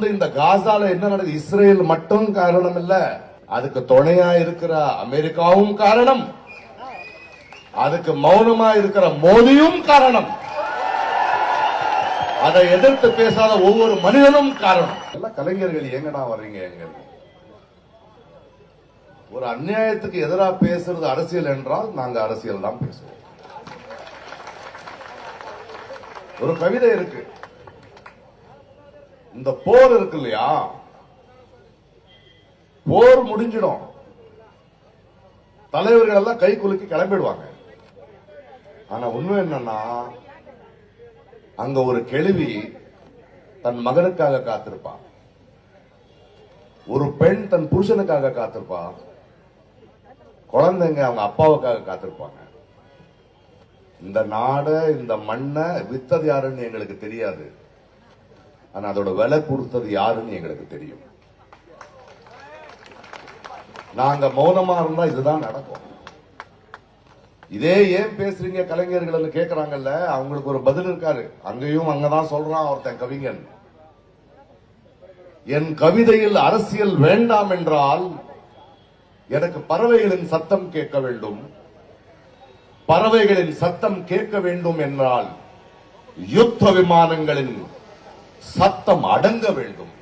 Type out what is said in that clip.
இந்த காசால என்ன நடக்குது? இஸ்ரேல் மட்டும் காரணம் இல்ல, அதுக்கு துணையா இருக்கிற அமெரிக்காவும் காரணம், அதுக்கு மௌனமா இருக்கிற மோடியும் காரணம், அதை எதிர்த்து பேசாத ஒவ்வொரு மனிதனும் காரணம். எல்லாம் கலைஞர்கள் எங்கடா வர்றீங்க? எங்க ஒரு அநியாயத்துக்கு எதிராக பேசுறது அரசியல் என்றால் நாங்க அரசியல் தான் பேசுவோம். ஒரு கவிதை இருக்கு, இந்த போர் இருக்கு இல்லையா, போர் முடிஞ்சிடும், தலைவர்கள் எல்லாம் கை குலுக்கி கிளம்பிடுவாங்க. ஆனா உண்மை என்னன்னா, அங்க ஒரு கேள்வி தன் மகனுக்காக காத்திருப்பா, ஒரு பெண் தன் புருஷனுக்காக காத்திருப்பா, குழந்தைங்க அவங்க அப்பாவுக்காக காத்திருப்பாங்க. இந்த நாட இந்த மண்ணை வித்தது யாருன்னு எங்களுக்கு தெரியாது, ஆனா அதோட விலை கொடுத்தது யாருன்னு எங்களுக்கு தெரியும். நாங்க மௌனமா இருந்தா இதுதான் நடக்கும். இதே ஏன் பேசுறீங்க கலைஞர்கள் கேட்கிறாங்கல்ல, அவங்களுக்கு ஒரு பதில் இருக்காரு. அங்கேயும் அங்கதான் சொல்றான் ஒருத்தன் கவிஞன், என் கவிதையில் அரசியல் வேண்டாம் என்றால் எனக்கு பறவைகளின் சத்தம் கேட்க வேண்டும், பறவைகளின் சத்தம் கேட்க வேண்டும் என்றால் யுத்த விமானங்களின் சத்தம் அடங்க வேண்டும்.